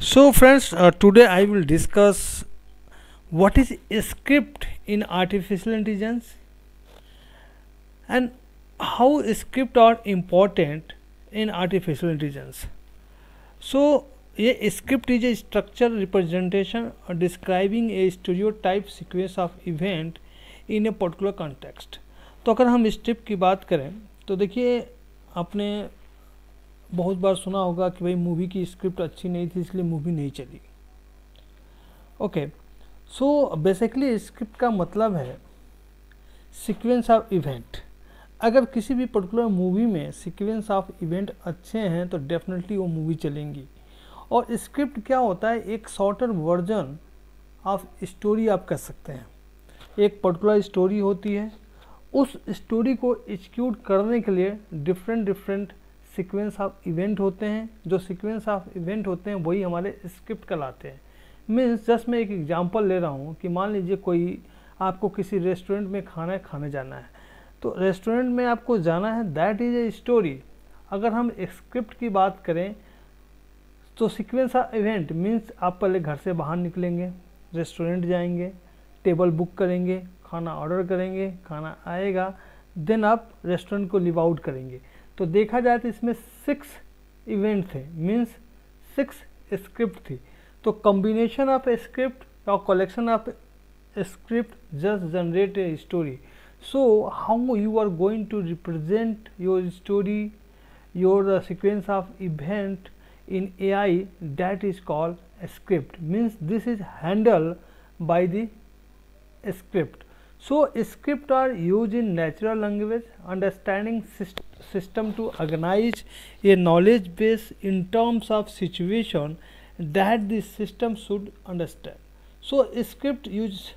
So friends, today I will discuss what is a script in artificial intelligence and how script are important in artificial intelligence. So a script is a structured representation describing a stereotype sequence of event in a particular context. तो अगर हम script की बात करें तो देखिए, आपने बहुत बार सुना होगा कि भाई मूवी की स्क्रिप्ट अच्छी नहीं थी इसलिए मूवी नहीं चली। ओके, सो बेसिकली स्क्रिप्ट का मतलब है सीक्वेंस ऑफ इवेंट। अगर किसी भी पर्टिकुलर मूवी में सीक्वेंस ऑफ इवेंट अच्छे हैं तो डेफिनेटली वो मूवी चलेंगी। और स्क्रिप्ट क्या होता है? एक शॉर्टर वर्जन ऑफ स्टोरी आप कह सकते हैं। एक पर्टिकुलर स्टोरी होती है, उस स्टोरी को एग्जीक्यूट करने के लिए डिफरेंट सीक्वेंस ऑफ इवेंट होते हैं। जो सीक्वेंस ऑफ इवेंट होते हैं वही हमारे स्क्रिप्ट कहलाते हैं। मीन्स जस्ट मैं एक एग्जांपल ले रहा हूँ कि मान लीजिए कोई आपको किसी रेस्टोरेंट में खाने जाना है, तो रेस्टोरेंट में आपको जाना है, दैट इज़ ए स्टोरी। अगर हम स्क्रिप्ट की बात करें तो सीक्वेंस ऑफ इवेंट मीन्स आप पहले घर से बाहर निकलेंगे, रेस्टोरेंट जाएंगे, टेबल बुक करेंगे, खाना ऑर्डर करेंगे, खाना आएगा, देन आप रेस्टोरेंट को लिव आउट करेंगे। तो देखा जाए तो इसमें 6 इवेंट थे, मीन्स 6 स्क्रिप्ट थी। तो कॉम्बिनेशन ऑफ स्क्रिप्ट और collection of script just generate a story. So how you are going to represent your story, your sequence of event in AI, that is called a script. Means this is handled by the script. So script are used in natural language understanding system to organize a knowledge base in terms of situation that the system should understand. So script use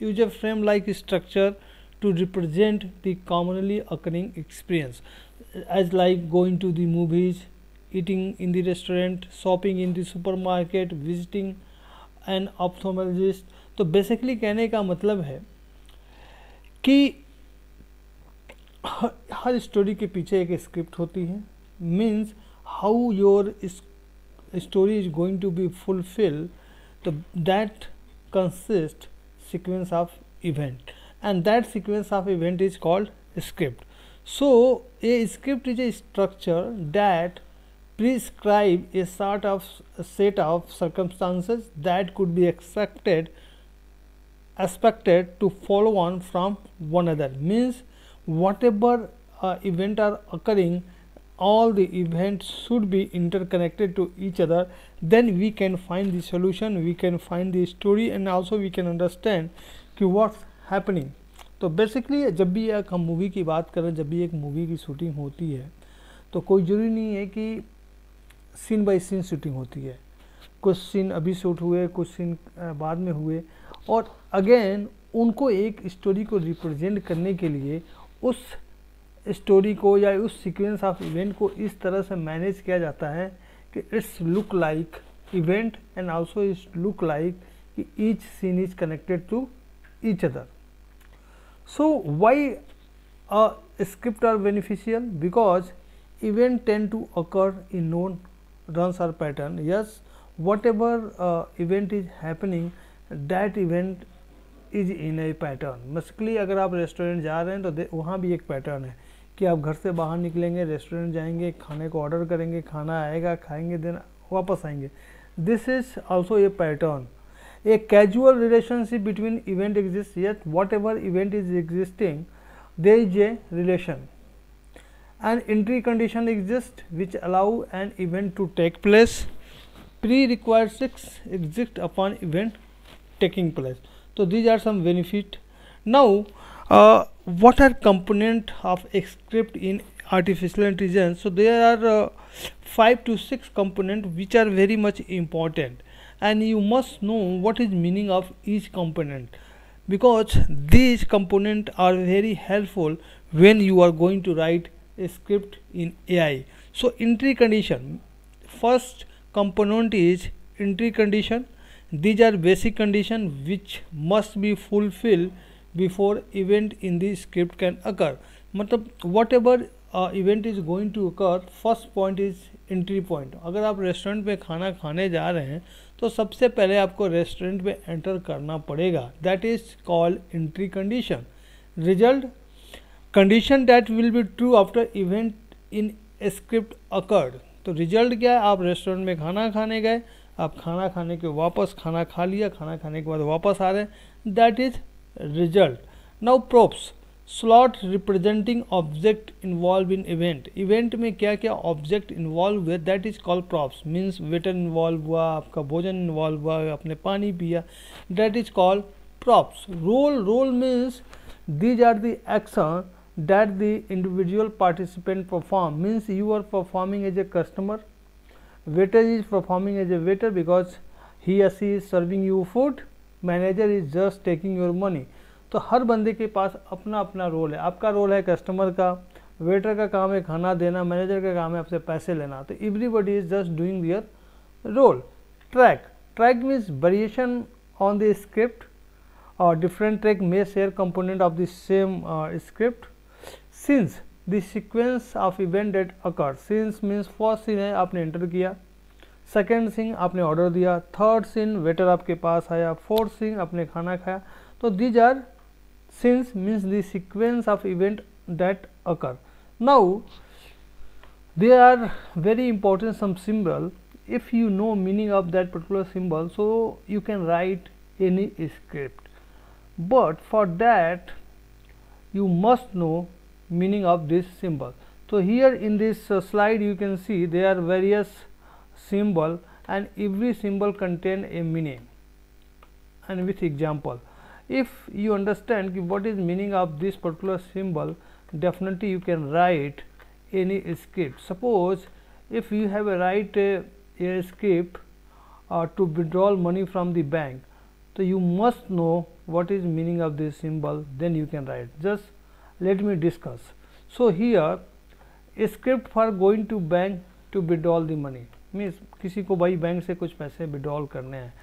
a frame like structure to represent the commonly occurring experience, as like going to the movies, eating in the restaurant, shopping in the supermarket, visiting an ophthalmologist। तो basically कहने का मतलब है कि हर story के पीछे एक script होती है। Means how your story is going to be fulfil, तो that consist sequence of event and that sequence of event is called script. So a script is a structure that prescribe a set of circumstances that could be expected to follow on from one another. Means whatever event are occurring, all the events should be interconnected to each other, then we can find the solution, we can find the story and also we can understand कि what's happening। तो basically जब भी एक हम movie की बात करें, जब भी एक मूवी की शूटिंग होती है तो कोई ज़रूरी नहीं है कि सीन बाय सीन शूटिंग होती है। कुछ सीन अभी शूट हुए, कुछ सीन बाद में हुए, और अगेन उनको एक स्टोरी को रिप्रेजेंट करने के लिए उस स्टोरी को या उस सीक्वेंस ऑफ इवेंट को इस तरह से मैनेज किया जाता है कि it's look like event and also it's look like कि each scene is connected to each other. So why script are beneficial? Because event tend to occur in known runs or pattern. Yes, whatever event is happening, that event is in a pattern. Basically अगर आप restaurant जा रहे हैं तो वहाँ भी एक pattern है कि आप घर से बाहर निकलेंगे, रेस्टोरेंट जाएंगे, खाने को ऑर्डर करेंगे, खाना आएगा, खाएंगे, देन वापस आएंगे। This is also a pattern. A casual relationship between event exist, yet whatever event is existing there is a relation. An entry condition exists which allow an event to take place. Prerequisites exist upon event taking place. So these are some benefit. Now, what are component of a script in artificial intelligence? So there are 5 to 6 component which are very much important, and you must know what is meaning of each component, because these component are very helpful when you are going to write a script in AI. So entry condition, first component is entry condition. These are basic condition which must be fulfilled before event in the script can occur. मतलब whatever event is going to occur, first point is entry point. अगर आप restaurant में खाना खाने जा रहे हैं तो सबसे पहले आपको रेस्टोरेंट में एंटर करना पड़ेगा. That is called entry condition. Result condition that will be true after event in script occurred. तो रिजल्ट क्या है, आप रेस्टोरेंट में खाना खाने गए, आप खाना खाने के वापस खाना खा लिया, खाना खाने के बाद वापस आ रहे हैं, that is result. Now props, slot representing object involve in event. Event में क्या क्या ऑब्जेक्ट इन्वॉल्व हुए, that is called props. Means waiter involve हुआ, आपका भोजन इन्वॉल्व हुआ, आपने पानी पिया, that is called props. Role means these are the action that the individual participant perform. Means you are performing as a customer, waiter is performing as a waiter because he or she is serving you food, manager is just taking your money. तो हर बंदे के पास अपना अपना role है. आपका role है customer का, waiter का काम है खाना देना, मैनेजर का काम है आपसे पैसे लेना. तो everybody is just doing their role. Track means variation on the script or different track may share component of the same script. Since the sequence of event that occurs. Since means first scene है आपने enter किया, second scene आपने order दिया, third scene waiter आपके पास आया, fourth scene आपने खाना खाया. तो these are scenes means the sequence of event that occur. Now they are very important some symbol. if you know meaning of that particular symbol, so you can write any script. But for that you must know meaning of this symbol. So here in this slide you can see there are various symbol and every symbol contain a meaning and with example. If you understand what is meaning of this particular symbol, definitely you can write any script. Suppose if you have a write a script to withdraw money from the bank, so you must know what is meaning of this symbol, then you can write. Just let me discuss. So here a script for going to bank to withdraw the money means किसी को भाई bank से कुछ पैसे withdrawal करने हैं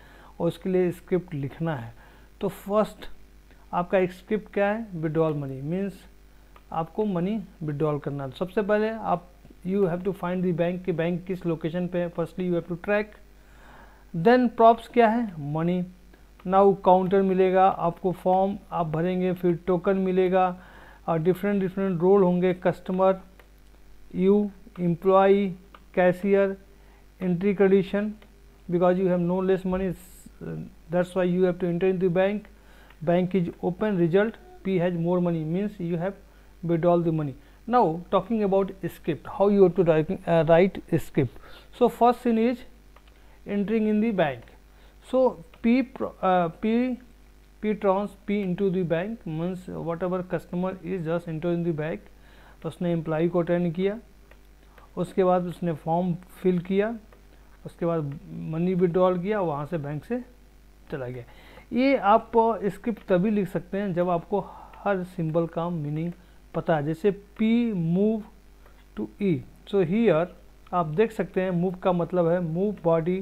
और उसके लिए स्क्रिप्ट लिखना है. तो फर्स्ट आपका एक स्क्रिप्ट क्या है, विड्रॉल मनी मीन्स आपको मनी विड्रॉल करना है. सबसे पहले आप you have to find the bank कि बैंक किस लोकेशन पे है. Firstly you have to track. Then props क्या है, मनी. नाउ काउंटर मिलेगा आपको, फॉर्म आप भरेंगे, फिर टोकन मिलेगा और डिफरेंट रोल होंगे, customer, you, employee, cashier, entry condition because you have no less money that's why you have to enter in the bank. Bank is open, result P has more money means you have withdraw the money. Now talking about script, how you have to write a script. So first thing is entering in the bank. So P trans P into the bank means whatever customer is just enter in the bank. तो उसने employee को attend किया, उसके बाद उसने form fill किया, उसके बाद मनी विड्रॉल किया, वहाँ से बैंक से चला गया. ये आप स्क्रिप्ट तभी लिख सकते हैं जब आपको हर सिंबल का मीनिंग पता है. जैसे P move to E. So here आप देख सकते हैं मूव का मतलब है move body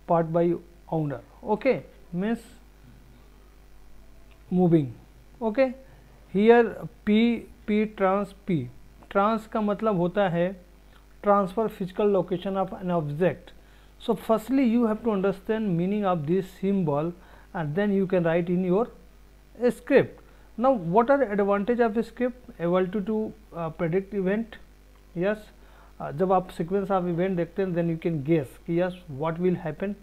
part by owner. Okay means moving. Okay here P trans P. Trans का मतलब होता है transfer physical location of an object. So firstly you have to understand meaning of this symbol and then you can write in your script. Now what are the advantage of a script? Ability to predict event. Yes, जब आप sequence of event देखते हैं then you can guess कि yes what will happen.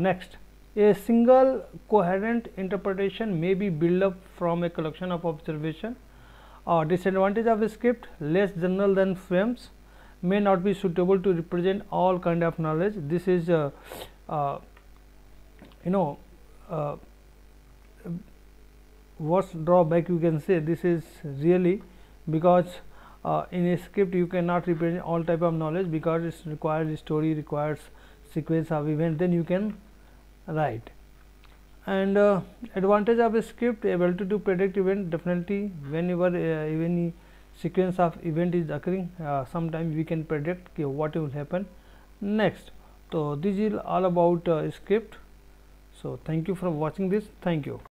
Next, a single coherent interpretation may be built up from a collection of observation. Disadvantage of a script, less general than frames, may not be suitable to represent all kind of knowledge. This is worst drawback you can say. This is really because in a script you cannot represent all type of knowledge because it requires story, requires sequence of event, then you can write. And advantage of a script, ability to predict event. Definitely whenever any sequence of event is occurring, sometimes we can predict what will happen next. So this is all about script. So thank you for watching this. Thank you.